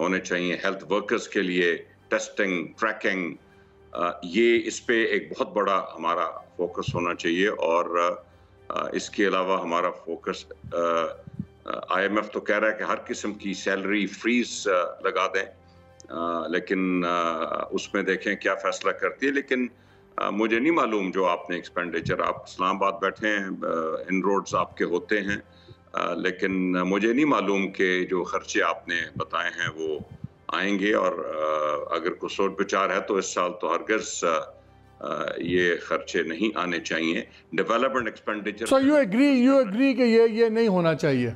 ہونے چاہیے health workers کے لیے، ٹیسٹنگ، ٹریکنگ، یہ اس پہ ایک بہت بڑا ہمارا فوکس ہونا چاہیے. اور اس کے علاوہ ہمارا فوکس IMF تو کہہ رہا ہے کہ ہر قسم کی سیلری فریز لگا دیں، لیکن اس میں دیکھیں کیا فیصلہ کرتی ہے. لیکن مجھے نہیں معلوم جو آپ نے ایکسپینڈیچر، آپ اسلام آباد بیٹھے ہیں، ان روڈز آپ کے ہوتے ہیں، لیکن مجھے نہیں معلوم کہ جو خرچے آپ نے بتائے ہیں وہ آئیں گے. اور اگر کوئی سوچ بچار ہے تو اس سال تو ہرگز یہ خرچے نہیں آنے چاہیے. Development expenditure. So you agree کہ یہ نہیں ہونا چاہیے؟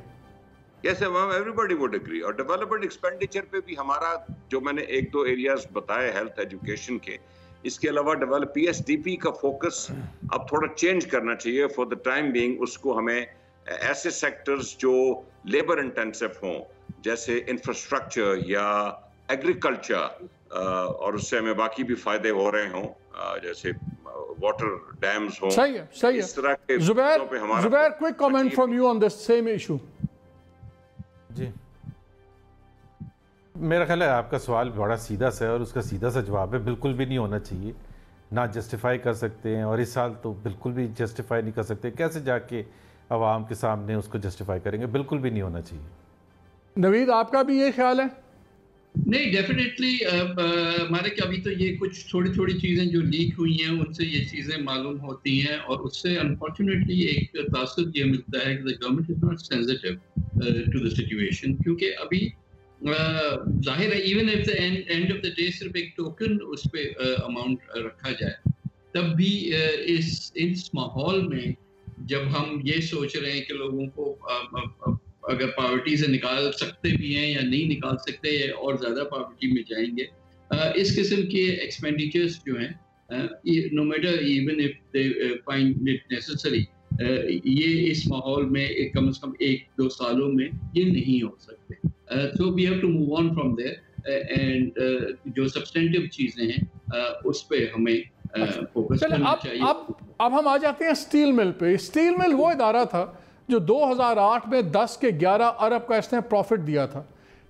Yes, everybody would agree. اور ڈیولپمنٹ ایکسپینڈیچر پہ بھی ہمارا جو میں نے ایک دو ایریاز بتائے ہیلتھ ایجوکیشن کے، اس کے علاوہ PSDP کا فوکس اب تھوڑا چینج کرنا چاہیے. فور دا ٹائم بینگ اس کو ہمیں ایسے سیکٹرز جو لیبر انٹینسو ہوں جیسے انفراسٹرکچر یا ایگریکلچر، اور اس سے ہمیں باقی بھی فائدے ہو رہے ہوں جیسے واٹر ڈیمز ہوں. صحیح ہے. اس طرح کے Zubair quick comment from you on this same issue. جی میرا خیال ہے آپ کا سوال بڑا سیدھا سا ہے اور اس کا سیدھا سا جواب ہے بالکل بھی نہیں ہونا چاہیے. نہ جسٹیفائی کر سکتے ہیں، اور اس سال تو بالکل بھی جسٹیفائی نہیں کر سکتے. کیسے جا کے عوام کے سامنے اس کو جسٹیفائی کریں گے؟ بالکل بھی نہیں ہونا چاہیے. نوید آپ کا بھی یہ خیال ہے؟ نہیں، ڈیفینیٹلی ہمارے کہ ابھی تو یہ کچھ تھوڑی چیزیں جو لیک ہوئی ہیں ان سے یہ چیزیں معلوم ہوتی ہیں، اور اس سے انفارچونیٹلی ایک تاثر یہ ملتا ہے کہ the government is not sensitive to the situation. کیونکہ ابھی ظاہر ہے even if the and of the day صرف ایک ٹوکن اس پہ اماؤنٹ رکھا جائے، تب بھی اس ماحول میں جب ہم یہ سوچ رہے ہیں کہ لوگوں کو اگر پاورٹی سے نکال سکتے بھی ہیں یا نہیں نکال سکتے اور زیادہ پاورٹی میں جائیں گے، اس قسم کے ایکسپینڈیچرز جو ہیں no matter even if they find it necessary, یہ اس ماحول میں کم از کم 1-2 سالوں میں یہ نہیں ہو سکتے. So we have to move on from there, and جو سبسٹینٹیو چیزیں ہیں اس پہ ہمیں فوکس کرنا چاہیے. اب ہم آ جاتے ہیں اسٹیل مل پہ. اسٹیل مل وہ ادارہ تھا جو 2008 میں 10 کے 11 ارب کا اس نے پروفٹ دیا تھا.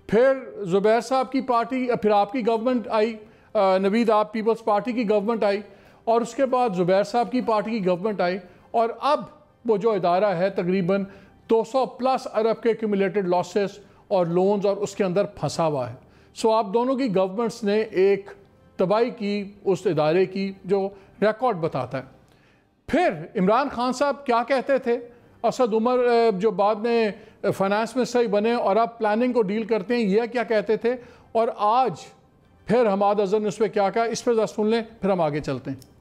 پھر زبیر صاحب کی پارٹی، پھر آپ کی گورنمنٹ آئی، نوید آپ پیپلز پارٹی کی گورنمنٹ آئی، اور اس کے بعد زبیر صاحب کی پارٹی کی گورنمنٹ آئی، اور اب وہ جو ادارہ ہے تقریباً 200+ ارب کے ایکیومولیٹڈ لاسز اور لونز اور اس کے اندر پھنسا ہوا ہے. سو آپ دونوں کی گورنمنٹس نے ایک تباہی کی اس ادارے کی جو ریکارڈ بتاتا ہے. پھر عمران خان صاحب کیا کہتے تھے، اسد عمر جو بعد میں فائنانس میں صحیح بنے اور اب پلاننگ کو ڈیل کرتے ہیں، یہ کیا کہتے تھے، اور آج پھر حماد اظہر نے اس پہ کیا کہا، اس پہ ذرا سن لیں پھر ہم آگے چلتے ہیں.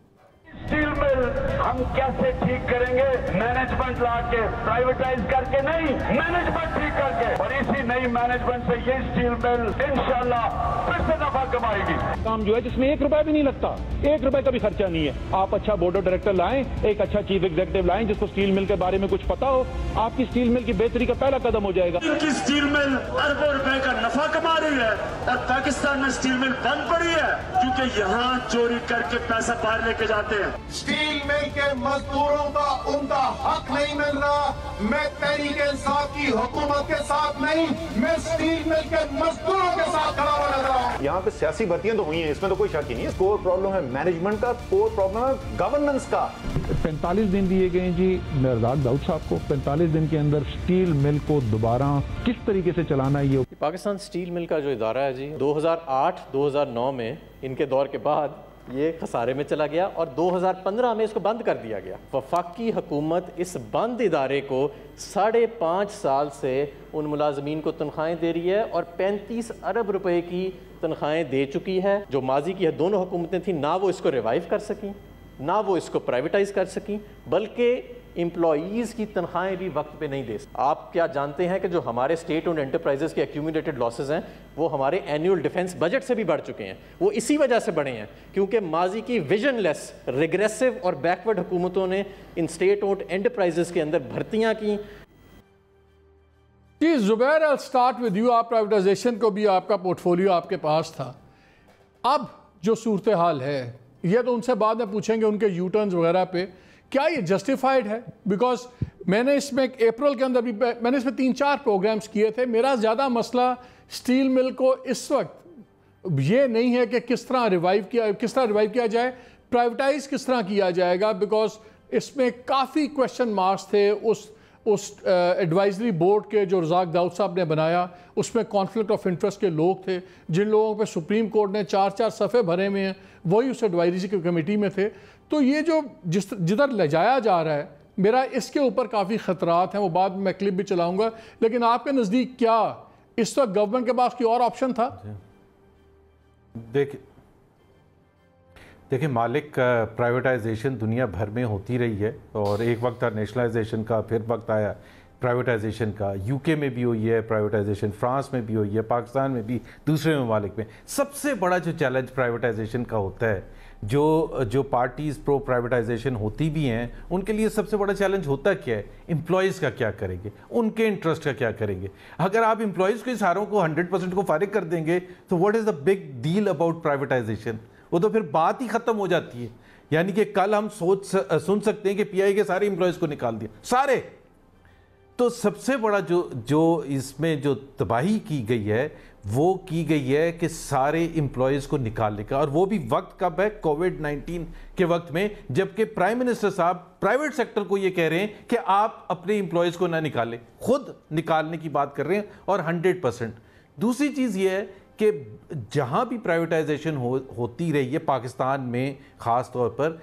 اسٹیل مل ہم کیسے ٹھیک کریں گے؟ مینجمنٹ لا کے، پرائیویٹائز کر کے نہیں، مینجمنٹ ٹھیک کر کے، اور اسی نئی مینجمنٹ سے یہ اسٹیل مل انشاءاللہ پھر سے نفع کمائے گی. کام جو ہے جس میں 1 روپے بھی نہیں لگتا، 1 روپے کا بھی خرچہ نہیں ہے. آپ اچھا بورڈ آف ڈائریکٹر لائیں، ایک اچھا چیف ایگزیکٹو لائیں جس کو اسٹیل مل کے بارے میں کچھ پتا ہو، آپ کی اسٹیل مل کی بہتری کا پہلا قدم ہو جائے گا. ان کی اسٹیل مل اربوں روپے کا نفع کما رہی ہے، اور پاکستان میں اسٹیل مل بند پڑی ہے کیونکہ یہاں چوری کر کے پیسہ باہر لے کے جاتے ہیں. اسٹیل مل کے مزدوروں کا عمدہ حق نہیں مل رہا. میں تحریک انصاف کی حکومت کے ساتھ نہیں، میں اسٹیل مل کے مزدوروں کے ساتھ کھڑا ہوا نظر رہا ہوں. یہاں پہ سیاسی بھرتیاں تو ہوئی ہیں، اس میں تو کوئی شک ہی نہیں ہے. کور پرابلم ہے مینجمنٹ کا، کور پرابلم ہے گورننس کا. 45 دن دیے گئے جی مرزاق داؤد صاحب کو. 45 دن کے اندر اسٹیل مل کو دوبارہ کس طریقے سے چلانا ہے. یہ پاکستان اسٹیل مل کا جو ادارہ ہے جی 2008-2009 میں ان کے دور کے بعد یہ خسارے میں چلا گیا، اور 2015 میں اس کو بند کر دیا گیا. وفاقی حکومت اس بند ادارے کو 5.5 سال سے ان ملازمین کو تنخواہیں دے رہی ہے، اور 35 ارب روپے کی تنخواہیں دے چکی ہے. جو ماضی کی دونوں حکومتیں تھیں، نہ وہ اس کو ریوائیو کر سکیں، نہ وہ اس کو پرائیویٹائز کر سکیں، بلکہ امپلائیز کی تنخواہیں بھی وقت پہ نہیں دے سکتے. آپ کیا جانتے ہیں کہ جو ہمارے اسٹیٹ اونڈ انٹرپرائزز کے ایکیومولیٹڈ لاسز ہیں وہ ہمارے اینیول ڈیفنس بجٹ سے بھی بڑھ چکے ہیں. وہ اسی وجہ سے بڑھے ہیں کیونکہ ماضی کی ویژن لیس، ریگریسو اور بیکورڈ حکومتوں نے ان اسٹیٹ اونڈ انٹرپرائزز کے اندر بھرتیاں کی. جی زبیر، I'll start with you. آپ پرائیویٹائزیشن کو بھی آپ کا پورٹ فولیو آپ کے پاس تھا. اب جو صورتحال ہے یہ تو ان سے بعد میں پوچھیں گے ان کے یو ٹرنز وغیرہ پہ، کیا یہ جسٹیفائڈ ہے؟ بیکاز میں نے اس میں اپریل کے اندر بھی میں نے اس میں 3-4 پروگرامز کیے تھے. میرا زیادہ مسئلہ اسٹیل مل کو اس وقت یہ نہیں ہے کہ کس طرح ریوائیو کیا جائے, پرائیویٹائز کس طرح کیا جائے گا, بیکاز اس میں کافی کویشچن مارکس تھے. اس ایڈوائزری بورڈ کے جو رزاق داؤد صاحب نے بنایا, اس میں کانفلکٹ آف انٹرسٹ کے لوگ تھے, جن لوگوں پہ سپریم کورٹ نے 4 صفحے بھرے ہوئے ہیں, وہی اس ایڈوائزری کمیٹی میں تھے. تو یہ جو جدھر لے جایا جا رہا ہے, میرا اس کے اوپر کافی خطرات ہیں, وہ بعد میں کلپ بھی چلاؤں گا. لیکن آپ کے نزدیک کیا اس وقت گورنمنٹ کے پاس کوئی اور آپشن تھا؟ دیکھیں مالک پرائیویٹائزیشن دنیا بھر میں ہوتی رہی ہے, اور ایک وقت تھا نیشنلائزیشن کا, پھر وقت آیا پرائیویٹائزیشن کا. یو کے میں بھی ہوئی ہے پرائیویٹائزیشن, فرانس میں بھی ہوئی ہے, پاکستان میں بھی, دوسرے ممالک میں. سب سے بڑا جو چیلنج پرائیویٹائزیشن کا ہوتا ہے, جو پارٹیز پرو پرائیویٹائزیشن ہوتی بھی ہیں, ان کے لیے سب سے بڑا چیلنج ہوتا کیا ہے؟ امپلائیز کا کیا کریں گے, ان کے انٹرسٹ کا کیا کریں گے. اگر آپ امپلائیز کو ساروں کو 100% کو فارغ کر دیں گے تو what is the big deal about privatization? وہ تو پھر بات ہی ختم ہو جاتی ہے. یعنی کہ کل ہم سن سکتے ہیں کہ پی آئی کے سارے امپلائیز کو نکال دیا, سارے. تو سب سے بڑا جو اس میں جو تباہی کی گئی ہے, وہ کی گئی ہے کہ سارے امپلائیز کو نکالنے کا. اور وہ بھی وقت کب ہے؟ کووڈ-19 کے وقت میں, جبکہ پرائم منسٹر صاحب پرائیویٹ سیکٹر کو یہ کہہ رہے ہیں کہ آپ اپنے امپلائیز کو نہ نکالیں, خود نکالنے کی بات کر رہے ہیں, اور 100%. دوسری چیز یہ ہے کہ جہاں بھی پرائیویٹائزیشن ہوتی رہی ہے پاکستان میں خاص طور پر,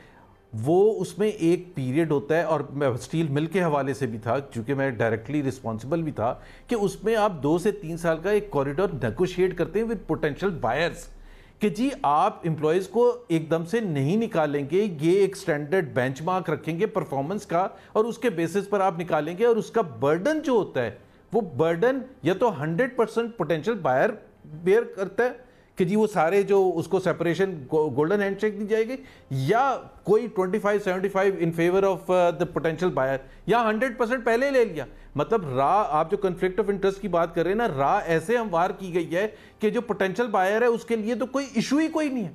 وہ اس میں ایک پیریڈ ہوتا ہے, اور میں اسٹیل مل کے حوالے سے بھی تھا, چونکہ میں ڈائریکٹلی رسپانسبل بھی تھا, کہ اس میں آپ 2 سے 3 سال کا ایک کوریڈور نیگوشیٹ کرتے ہیں ود پوٹینشیل بائرز, کہ جی آپ امپلائیز کو ایک دم سے نہیں نکالیں گے, یہ ایک سٹینڈرڈ بینچ مارک رکھیں گے پرفارمنس کا, اور اس کے بیسس پر آپ نکالیں گے. اور اس کا برڈن جو ہوتا ہے, وہ برڈن یا تو 100% پوٹینشیل بائر بیئر کرتا ہے کہ جی وہ سارے جو اس کو سیپریشن گولڈن ہینڈ شیک دی جائے گی, یا کوئی 25-75 in favour of the potential buyer, یا 100% پہلے لے لیا. مطلب آپ جو کنفلکٹ آف انٹرسٹ کی بات کر رہے ہیں نا, ایسے ہموار کی گئی ہے کہ جو پوٹینشیل بائر ہے اس کے لیے تو کوئی ایشو ہی کوئی نہیں ہے,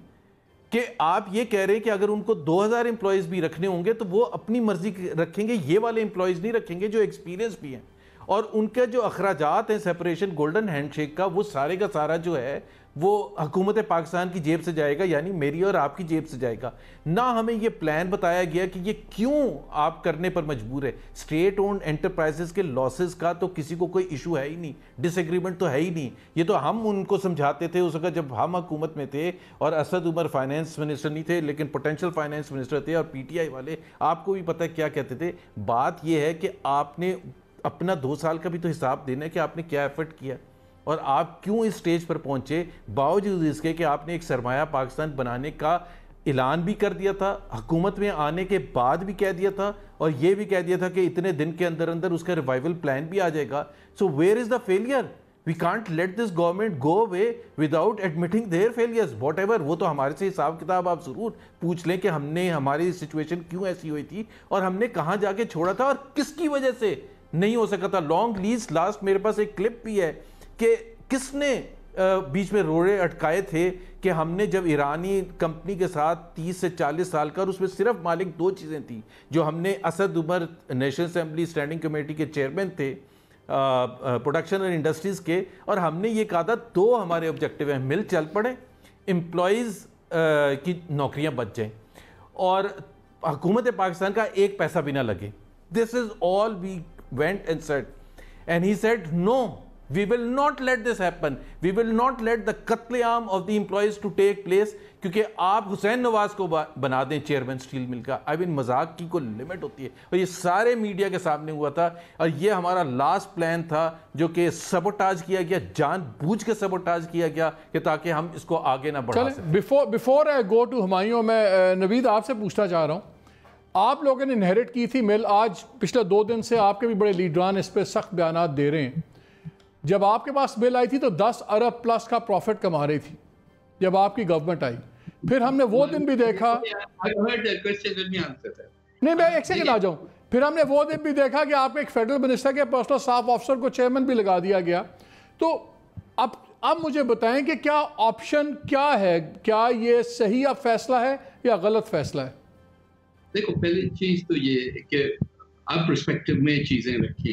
کہ آپ یہ کہہ رہے ہیں کہ اگر ان کو 2000 امپلائیز بھی رکھنے ہوں گے تو وہ اپنی مرضی رکھیں گے, یہ والے امپلائیز نہیں رکھیں گے جو ایکسپیرینس بھی ہیں. اور ان کے جو اخراجات ہیں سیپریشن گولڈن ہینڈ شیک کا, وہ سارے کا سارا جو ہے وہ حکومت پاکستان کی جیب سے جائے گا, یعنی میری اور آپ کی جیب سے جائے گا. نہ ہمیں یہ پلان بتایا گیا کہ یہ کیوں آپ کرنے پر مجبور ہے. اسٹیٹ اونڈ انٹرپرائزز کے لاسز کا تو کسی کو کوئی ایشو ہے ہی نہیں, ڈس ایگریمنٹ تو ہے ہی نہیں. یہ تو ہم ان کو سمجھاتے تھے اس وقت جب ہم حکومت میں تھے, اور اسد عمر فائنانس منسٹر نہیں تھے لیکن پوٹینشیل فائنانس منسٹر تھے, اور پی ٹی آئی والے آپ کو بھی پتہ ہے کیا کہتے تھے. بات یہ ہے کہ آپ نے اپنا 2 سال کا بھی تو حساب دینا ہے کہ آپ نے کیا ایفرٹ کیا, اور آپ کیوں اس سٹیج پر پہنچے, باوجود اس کے کہ آپ نے ایک سرمایہ پاکستان بنانے کا اعلان بھی کر دیا تھا, حکومت میں آنے کے بعد بھی کہہ دیا تھا, اور یہ بھی کہہ دیا تھا کہ اتنے دن کے اندر اندر اس کا ریوائیول پلان بھی آ جائے گا. So where is the failure? We can't let this government go away without admitting their failures whatever. وہ تو ہمارے سے حساب کتاب آپ ضرور پوچھ لیں کہ ہم نے ہماری سچویشن کیوں ایسی ہوئی تھی, اور ہم نے کہاں جا کے چھوڑا تھا, اور کس کی وجہ سے نہیں ہو سکا تھا. لانگ لیز لاسٹ میرے پاس ایک کلپ بھی ہے کہ کس نے بیچ میں روڑے اٹکائے تھے, کہ ہم نے جب ایرانی کمپنی کے ساتھ 30 سے 40 سال کا, اور اس میں صرف مالک 2 چیزیں تھیں جو ہم نے, Asad Umar national assembly standing committee کے چیئرمین تھے پروڈکشن اور انڈسٹریز کے, اور ہم نے یہ کہا تھا 2 ہمارے آبجیکٹیو ہیں, مل چل پڑے, امپلائیز کی نوکریاں بچ جائیں, اور حکومت پاکستان کا 1 پیسہ بھی نہ لگے. This is all we went and said, and he said no, we will not let this happen, we will not let the qatl aam of the employees to take place, کیونکہ آپ حسین نواز کو بنا دیں چیئرمین اسٹیل مل کا. مذاق کی کوئی لمٹ ہوتی ہے, اور یہ سارے میڈیا کے سامنے ہوا تھا, اور یہ ہمارا لاسٹ پلان تھا جو کہ سبوٹاج کیا گیا, جان بوجھ کے سبوٹاج کیا گیا, کہ تاکہ ہم اس کو آگے نہ بڑھا سکیں. Before I go to Humayun, میں نوید آپ سے پوچھنا چاہ رہا ہوں, آپ لوگوں نے انہیرٹ کی تھی مل, آج پچھلے 2 دن سے آپ کے بھی بڑے لیڈران اس پہ سخت بیانات دے رہے ہیں. جب آپ کے پاس مل آئی تھی تو 10 ارب پلس کا پروفٹ کما رہی تھی جب آپ کی گورنمنٹ آئی. پھر ہم نے وہ دن بھی دیکھا, نہیں میں ایک سیکنڈ آ جاؤں, پھر ہم نے وہ دن بھی دیکھا کہ آپ ایک فیڈرل منسٹر کے پرسنل اسٹاف آفیسر کو چیئرمین بھی لگا دیا گیا. تو اب مجھے بتائیں کہ کیا آپشن کیا ہے, کیا یہ صحیح اب فیصلہ ہے یا غلط فیصلہ ہے؟ دیکھو پہلی چیز تو یہ ہے کہ آپ پرسپیکٹو میں چیزیں رکھیں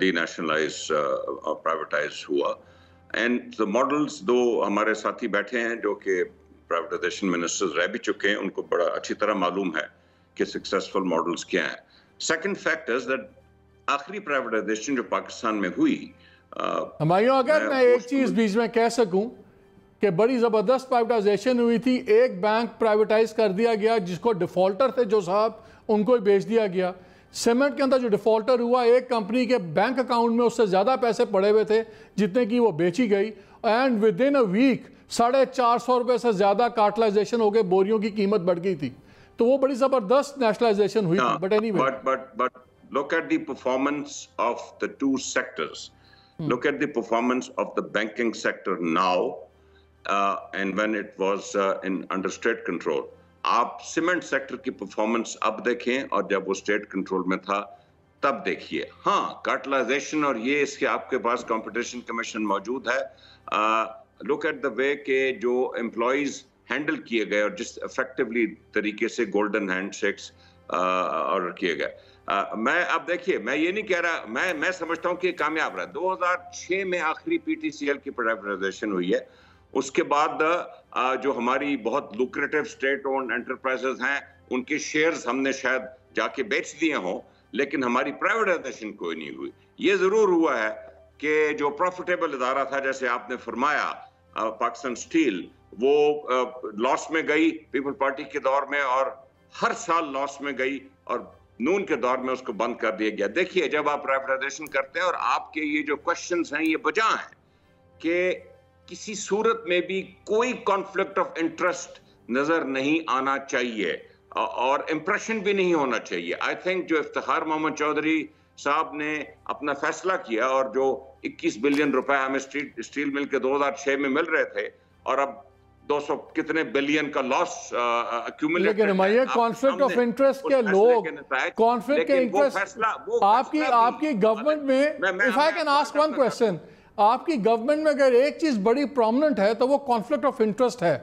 ڈینیشنلائز اور پرائیویٹائز ہوا. اینڈ دا ماڈلز دو ہمارے ساتھی بیٹھے ہیں جو کہ پرائیویٹائزیشن منسٹرز رہ بھی چکے ہیں, ان کو بڑا اچھی طرح معلوم ہے کہ سکسیسفل ماڈلز کیا ہیں. سیکنڈ فیکٹ از دیٹ آخری پرائیویٹائزیشن جو پاکستان میں ہوئی, ہمایوں اگر میں ایک چیز بیچ میں کہہ سکوں کہ بڑی زبردست پرائیویٹائزیشن ہوئی تھی. ایک بینک پرائیویٹائز کر دیا گیا جس کو ڈیفالٹر تھے جو صاحب, ان کو ہی بیچ دیا گیا. سیمنٹ کے اندر جو ڈیفالٹر ہوا, ایک کمپنی کے بینک اکاؤنٹ میں اس سے زیادہ پیسے پڑے ہوئے تھے جتنے کی وہ بیچی گئی, and within a week 450 روپے سے زیادہ کارٹلائزیشن ہو گئے, بوریوں کی قیمت بڑھ گئی تھی. تو وہ بڑی زبردست نیشنلائزیشن ہوئی تھی. But any way, but look at the performance of the two sectors. Look at the performance of the banking sector now and when it was under state control. آپ سیمنٹ سیکٹر کی performance اب دیکھیں اور جب وہ state control میں تھا تب دیکھیے. ہاں, کارٹلائزیشن اور یہ اس کے آپ کے پاس کمپٹیشن کمیشن موجود ہے. لک ایٹ دا وے کہ جو امپلائیز ہینڈل کیے گئے اور جس افیکٹولی طریقے سے گولڈن ہینڈ شیکس آرڈر کیے گئے. میں اب دیکھیے, میں یہ نہیں کہہ رہا, میں سمجھتا ہوں کہ کامیاب رہا. 2006 میں آخری پی ٹی سی ایل کی پرائیویٹائزیشن ہوئی ہے. اس کے بعد جو ہماری بہت لوکریٹو اسٹیٹ اونڈ انٹرپرائزز ہیں ان کے شیئرز ہم نے شاید جا کے بیچ دیے ہوں, لیکن ہماری پرائیویٹائزیشن کوئی نہیں ہوئی. یہ ضرور ہوا ہے کہ جو پروفیٹیبل ادارہ تھا, جیسے آپ نے فرمایا پاکستان اسٹیل, وہ لاس میں گئی پیپل پارٹی کے دور میں, اور ہر سال لاس میں گئی, اور نون کے دور میں اس کو بند کر دیا گیا. دیکھیے, جب آپ پرائیویٹائزیشن کرتے ہیں اور آپ کے یہ جو کوشچنز ہیں یہ بجا ہیں کہ کسی صورت میں بھی کوئی کانفلکٹ آف انٹرسٹ نظر نہیں آنا چاہیے اور امپریشن بھی نہیں ہونا چاہیے. آئی تھنک جو افتخار محمد چودھری صاحب نے اپنا فیصلہ کیا, اور جو 21 بلین روپے ہمیں اسٹیل مل کے 2006 میں مل رہے تھے, اور اب 200 کتنے بلین کا لاس ایکومولیٹ. لیکن ہمارے کانفلکٹ آف انٹرسٹ کے لوگ, کانفلکٹ کے انٹرسٹ آپ کی گورنمنٹ میں, if I can ask one question, آپ کی گورنمنٹ میں اگر ایک چیز بڑی پرومننٹ ہے تو وہ کانفلکٹ آف انٹرسٹ ہے.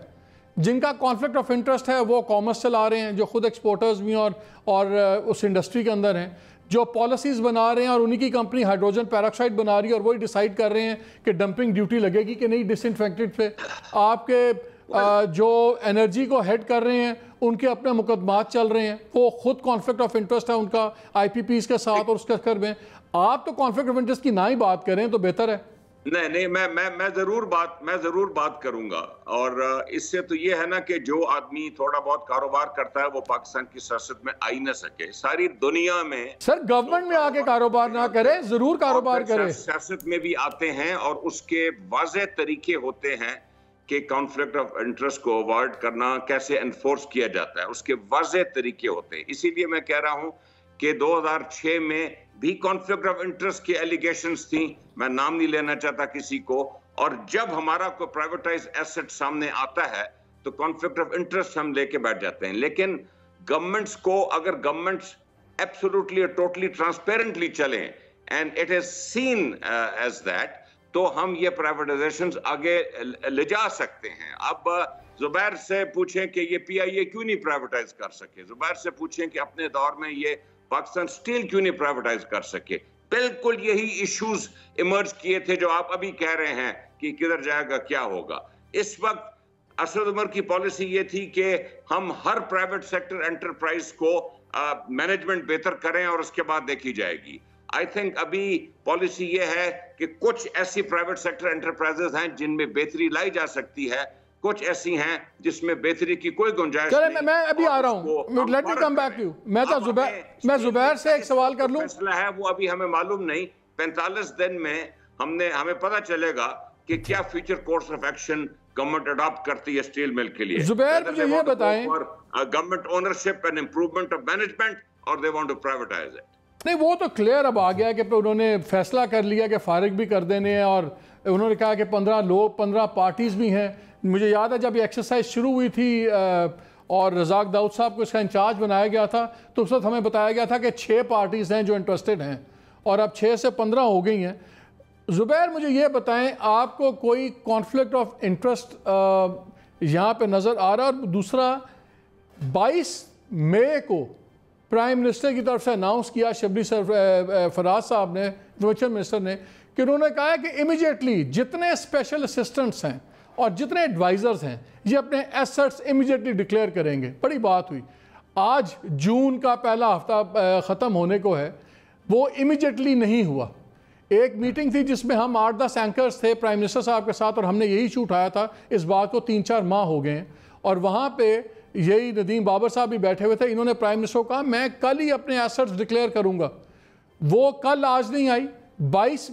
جن کا کانفلکٹ آف انٹرسٹ ہے وہ کامرس چلا رہے ہیں, جو خود ایکسپورٹرز بھی اور اس انڈسٹری کے اندر ہیں, جو پالیسیز بنا رہے ہیں, اور انہی کی کمپنی ہائیڈروجن پیروکسائڈ بنا رہی ہے, اور وہی ڈیسائیڈ کر رہے ہیں کہ ڈمپنگ ڈیوٹی لگے گی کہ نہیں ڈس انفیکٹڈ پہ. آپ کے جو انرجی کو ہیڈ کر رہے ہیں ان کے اپنے مقدمات چل رہے ہیں, وہ خود کانفلکٹ آف انٹرسٹ ہے ان کا آئی پی پیز کے ساتھ اور اس کے چکر میں. آپ تو کانفلکٹ آف انٹرسٹ کی نہ ہی بات کریں تو بہتر ہے. نہیں, میں ضرور بات کروں گا. اور اس سے تو یہ ہے نا کہ جو آدمی تھوڑا بہت کاروبار کرتا ہے وہ پاکستان کی سیاست میں آئی نہ سکے. ساری دنیا میں سر گورنمنٹ میں آگے کاروبار نہ کرے, ضرور کاروبار کرے. سیاست میں بھی آتے ہیں اور اس کے واضح طریقے ہوتے ہیں کہ کانفلکٹ آف انٹرسٹ کو اوائڈ کرنا کیسے انفورس کیا جاتا ہے, اس کے واضح طریقے ہوتے ہیں. اسی لیے میں کہہ رہا ہوں کہ 2006 میں بھی کانفلکٹ آف انٹرسٹ کی ایلیگیشنز تھیں, میں نام نہیں لینا چاہتا کسی کو, اور جب ہمارا کوئی پرائیویٹائز ایسٹ سامنے آتا ہے تو کانفلکٹ آف انٹرسٹ ہم لے کے بیٹھ جاتے ہیں. لیکن گورنمنٹس کو, اگر گورنمنٹس ایبسولوٹلی اور ٹوٹلی ٹرانسپیرنٹلی چلیں and it is seen as that, تو ہم یہ پرائیویٹائزیشنز آگے لے جا سکتے ہیں. اب زبیر سے پوچھیں کہ یہ پی آئی اے کیوں نہیں پرائیویٹائز کر سکے, زبیر سے پوچھیں کہ اپنے دور میں یہ پاکستان اسٹیل کیوں نہیں پرائیویٹائز کر سکے. بالکل یہی ایشوز ایمرج کیے تھے جو آپ ابھی کہہ رہے ہیں کہ کدھر جائے گا, کیا ہوگا. اس وقت اسد عمر کی پالیسی یہ تھی کہ ہم ہر پرائیویٹ سیکٹر انٹرپرائز کو مینجمنٹ بہتر کریں اور اس کے بعد دیکھی جائے گی. آئی تھنک ابھی پالیسی یہ ہے کہ کچھ ایسی پرائیویٹ سیکٹر انٹرپرائزز ہیں جن میں بہتری لائی جا سکتی ہے, کچھ ایسی ہیں جس میں بہتری کی کوئی گنجائش نہیں. میں ابھی آ رہا ہوں, let me come back to you. میں زبیر سے ایک سوال کر لوں. فیصلہ ہے وہ ابھی ہمیں معلوم نہیں. 45 دن میں ہمیں پتہ چلے گا کہ کیا future course of action government adopt کرتی ہے اسٹیل مل کے لیے. زبیر مجھے یہ بتائیں, government ownership and improvement of management, اور they want to privatize it. نہیں, وہ تو کلیئر اب آ گیا کہ انہوں نے فیصلہ کر لیا کہ فارغ بھی کر دینے ہیں, اور انہوں نے کہا کہ 15 پارٹیز بھی ہیں. مجھے یاد ہے جب یہ ایکسرسائز شروع ہوئی تھی اور رزاق داؤد صاحب کو اس کا انچارج بنایا گیا تھا, تو اس وقت ہمیں بتایا گیا تھا کہ 6 پارٹیز ہیں جو انٹرسٹڈ ہیں, اور اب 6 سے 15 ہو گئی ہیں. زبیر مجھے یہ بتائیں, آپ کو کوئی کانفلکٹ آف انٹرسٹ یہاں پہ نظر آ رہا ہے؟ اور دوسرا, 22 مئی کو پرائم منسٹر کی طرف سے اناؤنس کیا شبلی فراز صاحب نے, انفارمیشن منسٹر نے, کہ انہوں نے کہا کہ امیجیٹلی جتنے اسپیشل اسسٹنٹس ہیں اور جتنے ایڈوائزرز ہیں یہ اپنے ایسٹس امیجیٹلی ڈکلیئر کریں گے. بڑی بات ہوئی. آج جون کا پہلا ہفتہ ختم ہونے کو ہے, وہ امیجیٹلی نہیں ہوا. ایک میٹنگ تھی جس میں ہم 8-10 اینکرز تھے پرائم منسٹر صاحب کے ساتھ, اور ہم نے یہی ایشو اٹھایا تھا. اس بات کو 3-4 ماہ ہو گئے ہیں, اور وہاں پہ یہی ندیم بابر صاحب بھی بیٹھے ہوئے تھے. انہوں نے پرائم منسٹر کو کہا میں کل ہی اپنے ایسٹس ڈکلیئر کروں گا. وہ کل آج نہیں آئی. 22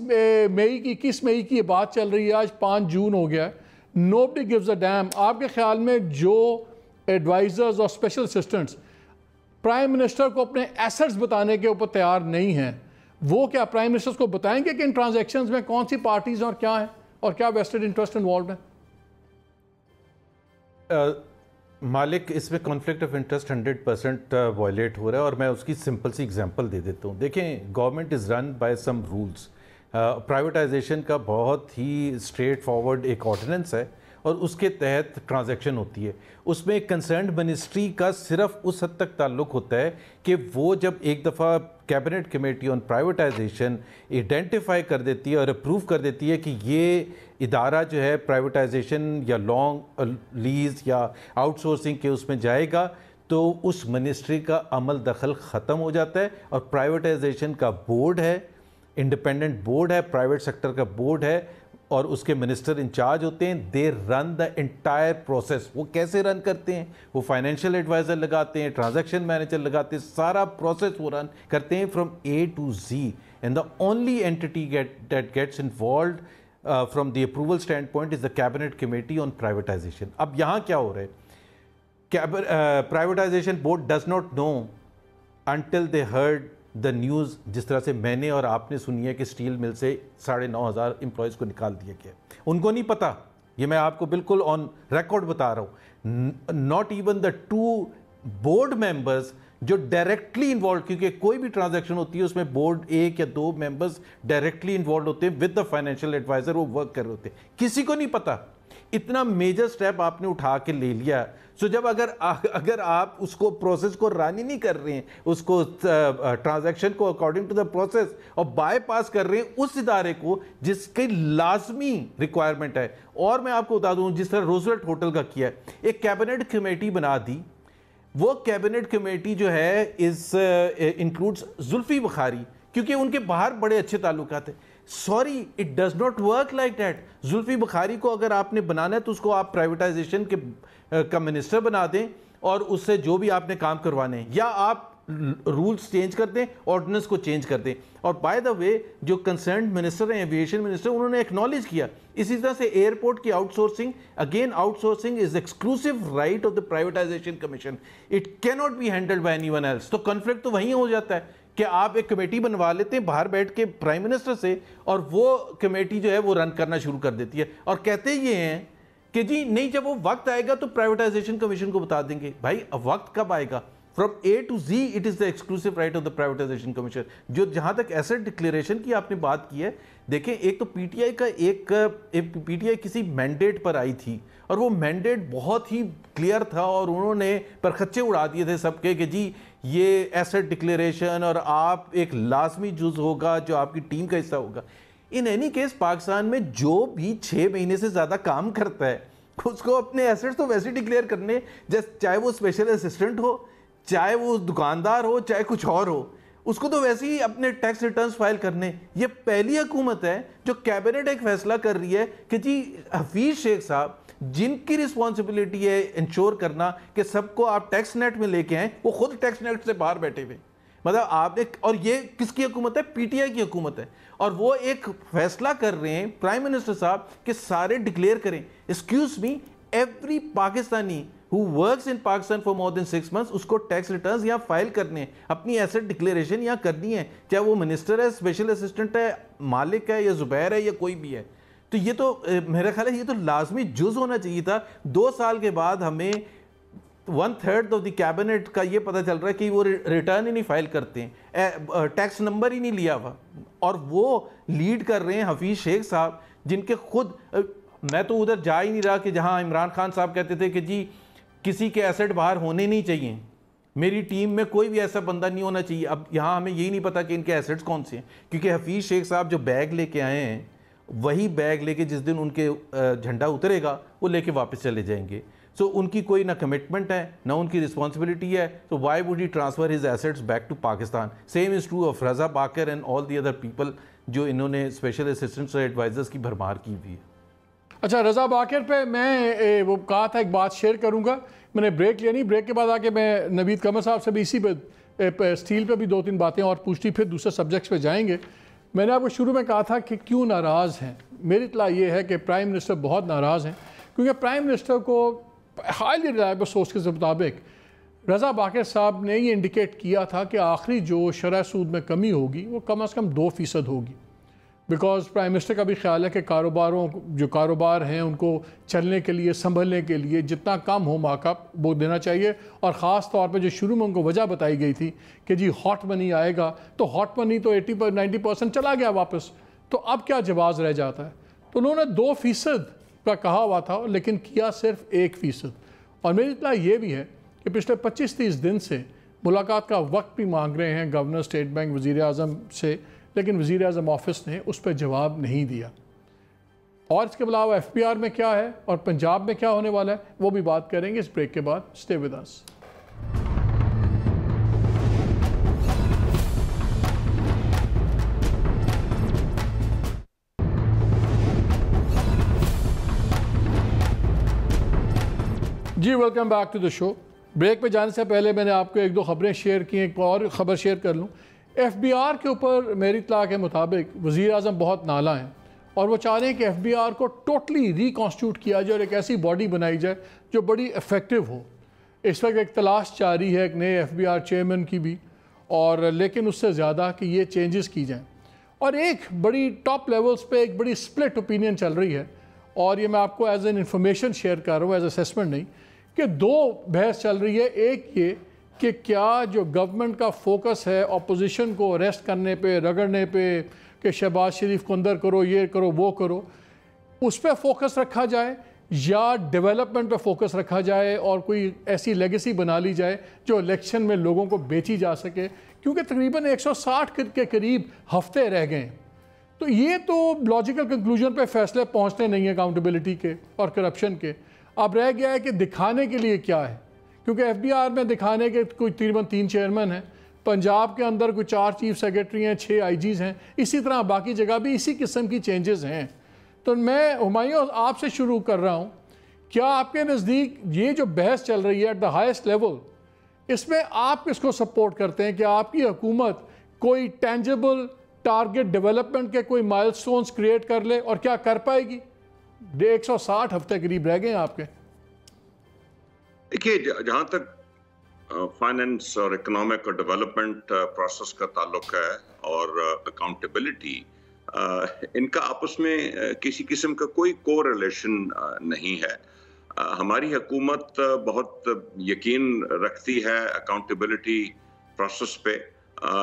مئی کی 21 مئی کی یہ بات چل رہی ہے, آج 5 جون ہو گیا ہے. nobody gives a damn. آپ کے خیال میں جو ایڈوائزرز اور اسپیشل اسسٹنٹس پرائم منسٹر کو اپنے ایسٹس بتانے کے اوپر تیار نہیں ہیں, وہ کیا پرائم منسٹر کو بتائیں گے کہ ان ٹرانزیکشنز میں کون سی پارٹیز اور کیا ہیں اور کیا ویسٹڈ انٹرسٹ انوالوڈ ہیں؟ مالک, اس میں کانفلکٹ آف انٹرسٹ 100% وائلیٹ ہو رہا ہے, اور میں اس کی سمپل سی ایگزامپل دے دیتا ہوں. دیکھیں, government is run by some rules. Privatization کا بہت ہی اسٹریٹ فارورڈ ایک آرڈیننس ہے, اور اس کے تحت ٹرانزیکشن ہوتی ہے. اس میں کنسرنڈ منسٹری کا صرف اس حد تک تعلق ہوتا ہے کہ وہ جب ایک دفعہ کیبنٹ کمیٹی آن پرائیویٹائزیشن ایڈینٹیفائی کر دیتی ہے اور اپروو کر دیتی ہے کہ یہ ادارہ جو ہے پرائیویٹائزیشن یا لانگ لیز یا آؤٹ سورسنگ کے اس میں جائے گا, تو اس منسٹری کا عمل دخل ختم ہو جاتا ہے. اور پرائیویٹائزیشن کا بورڈ ہے, انڈیپینڈنٹ بورڈ ہے, پرائیویٹ سیکٹر کا بورڈ ہے, اور اس کے منسٹر انچارج ہوتے ہیں. دے رن دا انٹائر پروسیس. وہ کیسے رن کرتے ہیں؟ وہ فائنینشیل ایڈوائزر لگاتے ہیں, ٹرانزیکشن مینیجر لگاتے ہیں, سارا پروسیس وہ رن کرتے ہیں from A to Z. And the only entity that gets involved from the approval standpoint is the cabinet committee on privatization. اب یہاں کیا ہو رہا ہے؟ Privatization board does not know until they heard the news, جس طرح سے میں نے اور آپ نے سنی ہے کہ اسٹیل مل سے 9,500 امپلائیز کو نکال دیا گیا. ان کو نہیں پتا, یہ میں آپ کو بالکل آن ریکارڈ بتا رہا ہوں. Not even the 2 board members جو ڈائریکٹلی انوالوڈ, کیونکہ کوئی بھی ٹرانزیکشن ہوتی ہے اس میں بورڈ 1 یا 2 ممبرز ڈائریکٹلی انوالوڈ ہوتے ہیں ود دا فائنینشیل ایڈوائزر, وہ ورک کر رہے ہوتے ہیں. کسی کو نہیں پتا. اتنا میجر سٹیپ آپ نے اٹھا کے لے لیا. سو جب اگر آپ اس کو پروسیس کو رن ہی نہیں کر رہے ہیں, اس کو ٹرانزیکشن کو اکارڈنگ ٹو دا پروسیس, اور بائی پاس کر رہے ہیں اس ادارے کو جس کی لازمی ریکوائرمنٹ ہے. اور میں آپ کو بتا دوں, جس طرح روزویلٹ ہوٹل کا کیا ہے, ایک کیبنٹ کمیٹی بنا دی. وہ کیبنٹ کمیٹی جو ہے از انکلوڈز زلفی بخاری, کیونکہ ان کے باہر بڑے اچھے تعلقات ہیں. Sorry, it does not work like that. Zulfi Bukhari کو اگر آپ نے بنانا ہے تو اس کو آپ پرائیویٹائزیشن کا منسٹر بنا دیں, اور اس سے جو بھی آپ نے کام کروانے ہیں, یا آپ رولز چینج کر دیں, آرڈیننس کو چینج کر دیں. اور بائی دا وے جو کنسرنڈ منسٹر ہیں, ایویشن منسٹر, انہوں نے ایکنالج کیا. اسی طرح سے ایئرپورٹ کی outsourcing, again outsourcing is exclusive right of the privatization commission. It کی not be handled by anyone else. تو کنفلکٹ تو وہیں ہو جاتا ہے کہ آپ ایک کمیٹی بنوا لیتے ہیں باہر بیٹھ کے پرائم منسٹر سے, اور وہ کمیٹی جو ہے وہ رن کرنا شروع کر دیتی ہے, اور کہتے یہ ہیں کہ جی نہیں, جب وہ وقت آئے گا تو پرائیویٹائزیشن کمیشن کو بتا دیں گے. بھائی وقت کب آئے گا؟ From A to Z it is the exclusive right of the privatization commission. جو جہاں تک ایسٹ ڈکلیریشن کی آپ نے بات کی ہے, دیکھیں ایک تو پی ٹی آئی کسی مینڈیٹ پر آئی تھی, اور وہ مینڈیٹ بہت ہی کلیئر تھا, اور انہوں نے پرخچے اڑا دیے تھے سب کے کہ جی یہ ایسٹ ڈکلیریشن اور آپ ایک لازمی جز ہوگا جو آپ کی ٹیم کا حصہ ہوگا. ان اینی کیس پاکستان میں جو بھی 6 مہینے سے زیادہ کام کرتا ہے اس کو اپنے ایسٹس تو ویسے ڈکلیئر کرنے, چاہے وہ اسپیشل اسسٹنٹ ہو, چاہے وہ دکاندار ہو, چاہے کچھ اور ہو, اس کو تو ویسے ہی اپنے ٹیکس ریٹرنز فائل کرنے. یہ پہلی حکومت ہے جو کیبنٹ ایک فیصلہ کر رہی ہے کہ جی حفیظ شیخ صاحب جن کی رسپانسبلٹی ہے انشور کرنا کہ سب کو آپ ٹیکس نیٹ میں لے کے آئیں, وہ خود ٹیکس نیٹ سے باہر بیٹھے ہوئے. مطلب آپ ایک, اور یہ کس کی حکومت ہے؟ پی ٹی آئی کی حکومت ہے, اور وہ ایک فیصلہ کر رہے ہیں پرائم منسٹر صاحب کہ سارے ڈکلیئر کریں. Excuse me, every Pakistani who works in Pakistan for more than 6 months, اس کو ٹیکس ریٹرنز یہاں فائل کرنے ہیں, اپنی ایسٹ ڈکلیریشن یہاں کرنی ہے, چاہے وہ منسٹر ہے, اسپیشل اسسٹنٹ ہے, مالک ہے, یا زبیر ہے, یا کوئی بھی ہے. تو یہ تو میرا خیال ہے یہ تو لازمی جز ہونا چاہیے تھا. 2 سال کے بعد ہمیں 1/3 آف دی کیبنٹ کا یہ پتہ چل رہا ہے کہ وہ ریٹرن ہی نہیں فائل کرتے ہیں, ٹیکس نمبر ہی نہیں لیا ہوا, اور وہ لیڈ کر رہے ہیں حفیظ شیخ صاحب, جن کے خود, میں تو ادھر جا ہی نہیں رہا کہ جہاں عمران خان صاحب کہتے تھے کہ جی کسی کے ایسٹ باہر ہونے نہیں چاہیے. میری ٹیم میں کوئی بھی ایسا بندہ نہیں ہونا چاہیے. اب یہاں ہمیں یہی نہیں پتا کہ ان کے ایسٹس کون سے ہیں, کیونکہ حفیظ شیخ صاحب جو بیگ لے کے آئے ہیں وہی بیگ لے کے جس دن ان کے جھنڈا اترے گا وہ لے کے واپس چلے جائیں گے. سو ان کی کوئی نہ کمٹمنٹ ہے نہ ان کی رسپانسبلٹی ہے. تو why would he transfer his assets back to Pakistan. Same is true of Raza Baqir and all the other people جو انہوں نے اسپیشل اسسٹنٹس اور ایڈوائزرز کی بھرمار کی ہوئی ہے. اچھا, رضا باقر پہ میں وہ کہا تھا ایک بات شیئر کروں گا, میں نے بریک لیا نہیں, بریک کے بعد آ کے میں نوید قمر صاحب سے بھی اسی پہ اسٹیل پہ بھی 2-3 باتیں اور پوچھتی, پھر دوسرے سبجیکٹس پہ جائیں گے. میں نے آپ کو شروع میں کہا تھا کہ کیوں ناراض ہیں. میری اطلاع یہ ہے کہ پرائم منسٹر بہت ناراض ہیں, کیونکہ پرائم منسٹر کو ہائیلی ریلائبل سورس کے مطابق رضا باقر صاحب نے یہ انڈیکیٹ کیا تھا کہ آخری جو شرح سود میں کمی ہوگی وہ کم از کم 2% ہوگی. بیکاز پرائم منسٹر کا بھی خیال ہے کہ جو کاروبار ہیں ان کو چلنے کے لیے, سنبھلنے کے لیے جتنا کم ہو مارک اپ وہ دینا چاہیے. اور خاص طور پہ جو شروع میں ان کو وجہ بتائی گئی تھی کہ جی ہاٹ منی آئے گا, تو ہاٹ منی تو 80-90% چلا گیا واپس, تو اب کیا جواز رہ جاتا ہے. تو انہوں نے 2% کا کہا ہوا تھا لیکن کیا صرف 1%. اور میری اطلاع یہ بھی ہے کہ پچھلے 25-30 دن سے ملاقات کا وقت بھی مانگ رہے ہیں گورنر اسٹیٹ بینک وزیر اعظم سے, لیکن وزیر اعظم آفس نے اس پہ جواب نہیں دیا. اور اس کے علاوہ ایف پی آر میں کیا ہے اور پنجاب میں کیا ہونے والا ہے وہ بھی بات کریں گے اس بریک کے بعد. Stay with us. جی welcome back to the show. Break پہ جانے سے پہلے میں نے آپ کو 1-2 خبریں شیئر کی ہیں, ایک اور خبر شیئر کر لوں. ایف بی آر کے اوپر میری اطلاع کے مطابق وزیر اعظم بہت نالاں ہیں اور وہ چاہ رہے ہیں کہ ایف بی آر کو ٹوٹلی ریکانسٹیٹیوٹ کیا جائے اور ایک ایسی باڈی بنائی جائے جو بڑی افیکٹو ہو. اس وقت ایک تلاش جاری ہے ایک نئے ایف بی آر چیئرمین کی بھی, اور لیکن اس سے زیادہ کہ یہ چینجز کی جائیں. اور ایک بڑی ٹاپ لیولز پہ ایک بڑی سپلٹ اوپینین چل رہی ہے, اور یہ میں آپ کو ایز این انفارمیشن شیئر کر رہا ہوں, ایز اسیسمنٹ نہیں, کہ 2 بحث چل رہی ہے. ایک یہ کہ کیا جو گورنمنٹ کا فوکس ہے اپوزیشن کو اریسٹ کرنے پہ, رگڑنے پہ, کہ شہباز شریف کو اندر کرو, یہ کرو, وہ کرو, اس پہ فوکس رکھا جائے یا ڈیولپمنٹ پہ فوکس رکھا جائے اور کوئی ایسی لیگیسی بنا لی جائے جو الیکشن میں لوگوں کو بیچی جا سکے, کیونکہ تقریباً 160 کے قریب ہفتے رہ گئے ہیں. تو یہ تو لاجیکل کنکلوژن پہ فیصلے پہنچتے نہیں ہیں اکاؤنٹیبلٹی کے اور کرپشن کے. اب رہ گیا ہے کہ دکھانے کے لیے کیا ہے, کیونکہ ایف بی آر میں دکھانے کے کوئی تقریباً 3 چیئرمین ہیں, پنجاب کے اندر کوئی 4 چیف سیکرٹری ہیں, 6 آئی جیز ہیں, اسی طرح باقی جگہ بھی اسی قسم کی چینجز ہیں. تو میں ہمایوں آپ سے شروع کر رہا ہوں, کیا آپ کے نزدیک یہ جو بحث چل رہی ہے ایٹ دا ہائیسٹ لیول, اس میں آپ کس کو سپورٹ کرتے ہیں کہ آپ کی حکومت کوئی ٹینجیبل ٹارگٹ ڈیولپمنٹ کے کوئی مائل سٹونز کریٹ کر لے, اور کیا کر پائے گی؟ 160 ہفتے قریب رہ گئے ہیں آپ کے. دیکھیے, جہاں تک فائننس اور اکنامک اور ڈیولپمنٹ پروسیس کا تعلق ہے اور اکاؤنٹیبلٹی, ان کا آپس میں کسی قسم کا کوئی کو ریلیشن نہیں ہے. ہماری حکومت بہت یقین رکھتی ہے اکاؤنٹیبلٹی پروسیس پہ,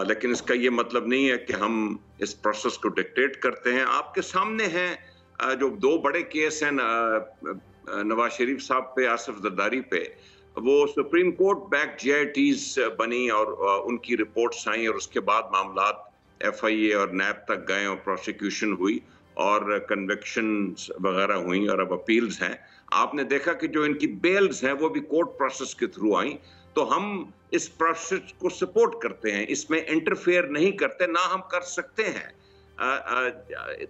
لیکن اس کا یہ مطلب نہیں ہے کہ ہم اس پروسیس کو ڈکٹیٹ کرتے ہیں. آپ کے سامنے ہیں جو 2 بڑے کیس ہیں نواز شریف صاحب پہ, آصف زرداری پہ, وہ سپریم کورٹ بیک جے آئی ٹیز بنی اور ان کی رپورٹس آئیں, اور اس کے بعد معاملات ایف آئی اے اور نیب تک گئے اور پروسیکیوشن ہوئی اور کنوکشنز وغیرہ ہوئیں اور اب اپیلز ہیں. آپ نے دیکھا کہ جو ان کی بیلز ہیں وہ بھی کورٹ پروسیس کے تھرو آئیں. تو ہم اس پروسیس کو سپورٹ کرتے ہیں, اس میں انٹرفیئر نہیں کرتے, نہ ہم کر سکتے ہیں.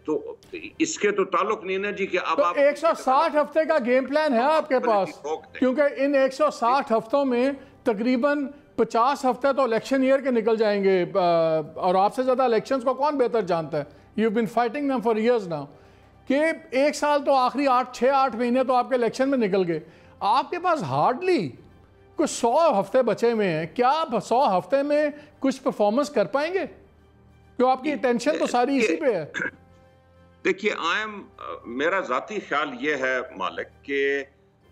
تو اس کے تو تعلق نہیں نا جی کہ اب 160 ہفتے کا گیم پلان ہے آپ کے پاس, کیونکہ ان 160 ہفتوں میں تقریباً 50 ہفتے تو الیکشن ایئر کے نکل جائیں گے, اور آپ سے زیادہ الیکشنز کو کون بہتر جانتا ہے. You been fighting them for years now, کہ 1 سال تو آخری 6-8 مہینے تو آپ کے الیکشن میں نکل گئے. آپ کے پاس ہارڈلی کچھ 100 ہفتے بچے ہوئے ہیں. کیا آپ 100 ہفتے میں کچھ پرفارمنس کر پائیں گے؟ جو آپ کی اٹینشن تو ساری اسی پہ ہے. دیکھیے, میرا ذاتی خیال یہ ہے مالک کہ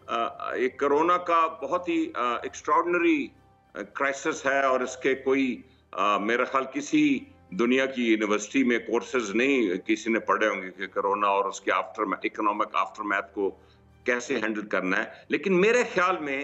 ایک کرونا کا بہت ہی ایکسٹراڈنری کرائسس ہے, اور اس کے کوئی میرا خیال کسی دنیا کی یونیورسٹی میں کورسز نہیں کسی نے پڑھے ہوں گے کہ کرونا اور اس کے اکنامک آفٹر میتھ کو کیسے ہینڈل کرنا ہے. لیکن میرے خیال میں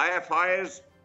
IFIs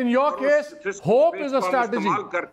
in your case, hope is a strategy.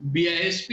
BISP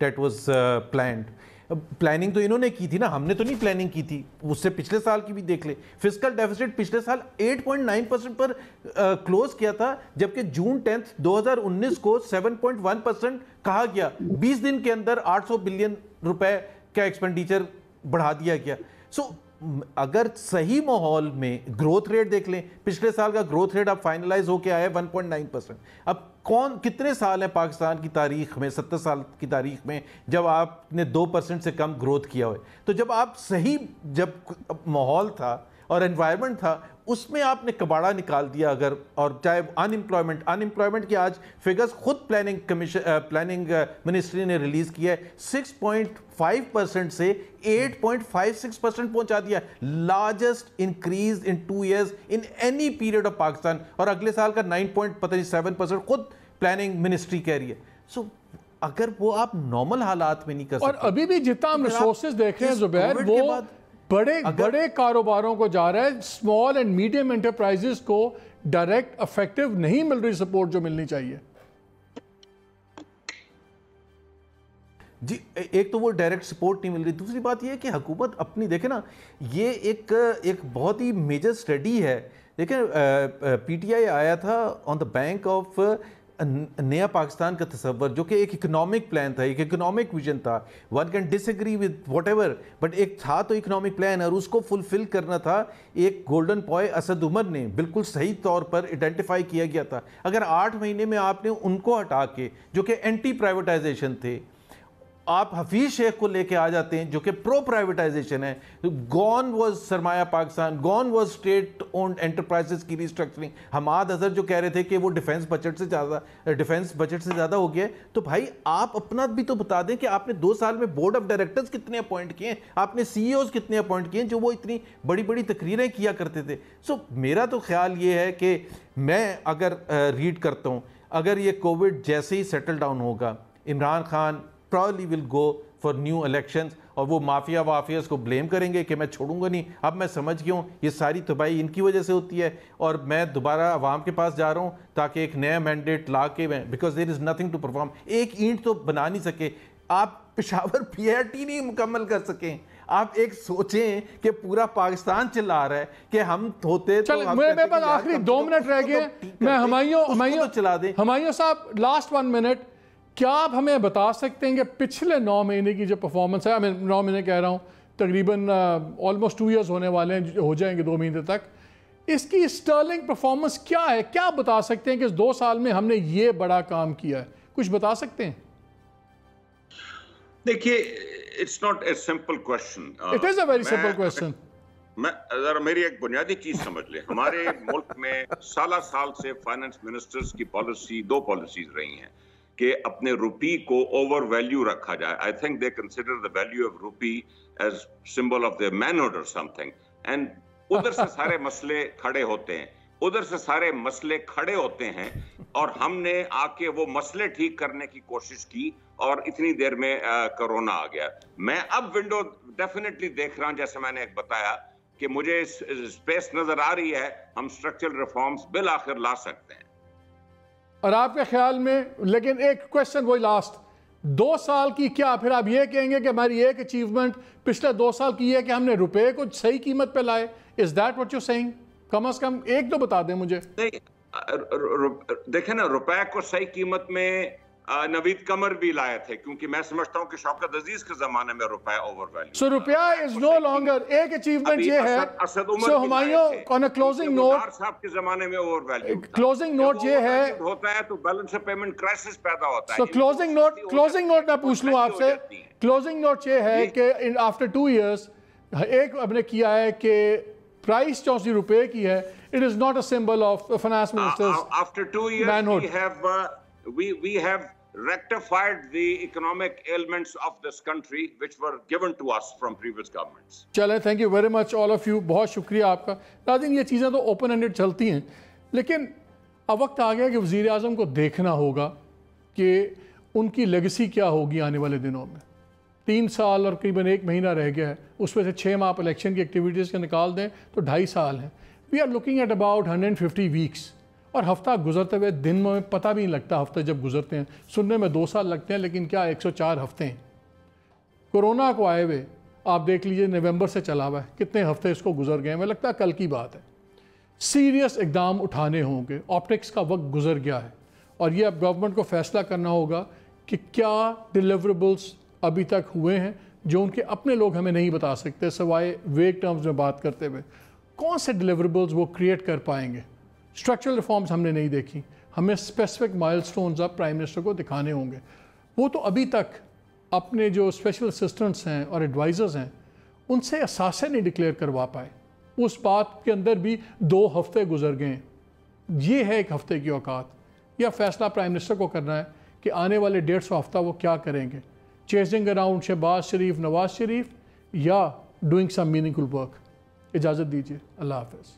that was planned. Planning تو انہوں نے کی تھی نا, ہم نے تو نہیں پلاننگ کی تھی. اس سے پچھلے سال کی بھی دیکھ لیں, فسکل ڈیفیسٹ پچھلے سال 8.9% پر کلوز کیا تھا, جبکہ جون 10 2019 کو 7.1% کہا گیا. 20 دن کے اندر 800 بلین روپے کا ایکسپینڈیچر بڑھا دیا گیا. سو اگر صحیح ماحول میں گروتھ ریٹ دیکھ لیں, پچھلے سال کا گروتھ ریٹ اب فائنلائز ہو کے آیا ہے 1.9%. اب کتنے سال ہیں پاکستان کی تاریخ میں, 70 سال کی تاریخ میں, جب آپ نے 2% سے کم گروتھ کیا ہوئے؟ تو جب آپ صحیح, جب ماحول تھا اور انوائرمنٹ تھا, اس میں آپ نے کباڑا نکال دیا. اگر اور چاہے انمپلائمنٹ کی آج فگرز خود پلاننگ منسٹری نے ریلیز کیا ہے, 6.5% سے 8.56% پہنچا دیا. Largest increase in 2 years in any period of Pakistan. اور اگلے سال کا 9.7% خود پلاننگ منسٹری کہہ رہی ہے. سو اگر وہ آپ نارمل حالات میں نہیں کر سکتے, اور ابھی بھی جتنا ہم ریسورسز دیکھ رہے ہیں زبیر, وہ بڑے کاروباروں کو جا رہا ہے, اسمال اینڈ میڈیم انٹرپرائزز کو ڈائریکٹ افیکٹو نہیں مل رہی سپورٹ جو ملنی چاہیے. جی, ایک تو وہ ڈائریکٹ سپورٹ نہیں مل رہی. دوسری بات یہ ہے کہ حکومت اپنی, دیکھیں نا, یہ ایک بہت ہی میجر اسٹڈی ہے. دیکھیں پی ٹی آئی آیا تھا آن دا بینک آف نیا پاکستان کا تصور, جو کہ ایک اکنامک پلان تھا, ایک اکنامک ویژن تھا. One can disagree with whatever ایور, بٹ ایک تھا تو اکنامک پلان, اور اس کو فلفل کرنا تھا. ایک گولڈن پوائے اسد عمر نے بالکل صحیح طور پر آئیڈینٹیفائی کیا گیا تھا. اگر 8 مہینے میں آپ نے ان کو ہٹا کے, جو کہ اینٹی پرائیویٹائزیشن تھے, آپ حفیظ شیخ کو لے کے آ جاتے ہیں جو کہ پرو پرائیویٹائزیشن ہے. گون واز سرمایہ Pakistan, gone was state owned enterprises کی ریسٹرکچرنگ. حماد اظہر جو کہہ رہے تھے کہ وہ ڈیفنس بجٹ سے زیادہ ہو گیا ہے, تو بھائی آپ اپنا بھی تو بتا دیں کہ آپ نے 2 سال میں بورڈ آف ڈائریکٹرز کتنے اپوائنٹ کیے ہیں, آپ نے سی ای اوز کتنے اپوائنٹ کیے ہیں جو وہ اتنی بڑی بڑی تقریریں کیا کرتے تھے. سو میرا تو خیال یہ ہے کہ میں اگر ریڈ کرتا ہوں, اگر یہ کووڈ جیسے ہی سیٹل ڈاؤن ہوگا, Imran Khan probably will go for new elections, اور وہ مافیاز کو بلیم کریں گے کہ میں چھوڑوں گا نہیں. اب میں سمجھ گیا ہوں یہ ساری تباہی ان کی وجہ سے ہوتی ہے, اور میں دوبارہ عوام کے پاس جا رہا ہوں تاکہ ایک نیا مینڈیٹ لا کے میں, because there is nothing to perform. ایک اینٹ تو بنا نہیں سکے آپ, پشاور پی آر ٹی نہیں مکمل کر سکیں. آپ ایک سوچیں کہ پورا پاکستان چلا رہا ہے کہ ہم ہوتے تو میرے پاس آخری 2 منٹ رہ گئے. میں ہمایوں صاحب لاسٹ 1 منٹ, کیا آپ ہمیں بتا سکتے ہیں کہ پچھلے 9 مہینے کی جو پرفارمنس ہے, میں 9 مہینے کہہ رہا ہوں, تقریباً آلموسٹ 2 years ہونے والے ہیں, ہو جائیں گے 2 مہینے تک, اس کی اسٹرلنگ پرفارمنس کیا ہے؟ کیا بتا سکتے ہیں کہ اس 2 سال میں ہم نے یہ بڑا کام کیا ہے؟ کچھ بتا سکتے ہیں؟ دیکھیے, it's not a simple question. It is a very simple question. ذرا میری ایک بنیادی چیز سمجھ لیں. ہمارے ملک میں سال سے فائنانس منسٹرز کی پالیسی 2 پالیسیز رہی ہیں کہ اپنے روپی کو اوور ویلیو رکھا جائے. I think they consider the value of rupee as symbol of their manhood اور سم تھنگ. اینڈ ادھر سے سارے مسئلے کھڑے ہوتے ہیں, اور ہم نے آ کے وہ مسئلے ٹھیک کرنے کی کوشش کی, اور اتنی دیر میں کرونا آ گیا. میں اب ونڈو ڈیفینیٹلی دیکھ رہا ہوں, جیسے میں نے ایک بتایا کہ مجھے اسپیس نظر آ رہی ہے, ہم اسٹرکچرل ریفارمز بالآخر لا سکتے ہیں. اور آپ کے خیال میں, لیکن ایک کویسچن وہی لاسٹ, 2 سال کی کیا پھر آپ یہ کہیں گے کہ ہماری ایک اچیومنٹ پچھلے 2 سال کی یہ ہے کہ ہم نے روپے کو صحیح قیمت پہ لائے؟ Is that what you saying? کم از کم ایک تو بتا دیں مجھے. دیکھیں نا, روپے کو صحیح قیمت میں نوید قمر بھی لائے تھے, کیونکہ میں سمجھتا ہوں کہ شوکت عزیز کے زمانے میں روپے اوور ویلیو. سو روپیہ از نو لانگر, ایک اچیومنٹ یہ ہے. سو ہمایوں آن اے کلوزنگ نوٹ, صاحب کے زمانے میں اوور ویلیو کلوزنگ نوٹ یہ ہے ہوتا ہے تو بیلنس آف پیمنٹ کرائسس پیدا ہوتا ہے. سو کلوزنگ نوٹ میں پوچھ لوں آپ سے, کلوزنگ نوٹ یہ ہے کہ آفٹر 2 years ایک اب نے کیا ہے کہ پرائس جو سی روپے کی ہے, it is not a symbol of finance minister's after 2 years we have rectified the economic ailments of this country which were given to us from previous governments. چلیں, thank you very much all of you, بہت شکریہ آپ کا. ناظرین, یہ چیزیں تو open ended چلتی ہیں, لیکن اب وقت آ گیا کہ وزیر اعظم کو دیکھنا ہوگا کہ ان کی لیگسی کیا ہوگی آنے والے دنوں میں. 3 سال اور قریباً 1 مہینہ رہ گیا ہے, اس میں سے 6 ماہ آپ الیکشن کی ایکٹیویٹیز کے نکال دیں تو 2.5 سال ہیں. We are looking at about 150 weeks. اور ہفتہ گزرتے ہوئے دن میں پتہ بھی نہیں لگتا ہفتے جب گزرتے ہیں. سننے میں 2 سال لگتے ہیں لیکن کیا 104 ہفتے ہیں. کورونا کو آئے ہوئے آپ دیکھ لیجئے نومبر سے چلا ہوا ہے, کتنے ہفتے اس کو گزر گئے ہیں, مجھے لگتا ہے کل کی بات ہے. سیریس اقدام اٹھانے ہوں گے, آپٹکس کا وقت گزر گیا ہے اور یہ اب گورنمنٹ کو فیصلہ کرنا ہوگا کہ کیا ڈیلیوریبلز ابھی تک ہوئے ہیں جو ان کے اپنے لوگ ہمیں نہیں بتا سکتے سوائے ویگ ٹرمز میں بات کرتے ہوئے. کون سے ڈیلیوریبلز وہ کریٹ کر پائیں گے. اسٹرکچرل ریفارمز ہم نے نہیں دیکھی, ہمیں اسپیسیفک مائل سٹونز اب پرائم منسٹر کو دکھانے ہوں گے. وہ تو ابھی تک اپنے جو اسپیشل اسسٹنٹس ہیں اور ایڈوائزرز ہیں ان سے اثاثے نہیں ڈکلیئر کروا پائے. اس بات کے اندر بھی 2 ہفتے گزر گئے ہیں. یہ ہے 1 ہفتے کی اوقات. یا فیصلہ پرائم منسٹر کو کرنا ہے کہ آنے والے 150 ہفتہ وہ کیا کریں گے, چیزنگ اراؤنڈ شہباز شریف, نواز شریف, یا ڈوئنگ سم میننگ فل ورک. اجازت دیجیے, اللہ حافظ.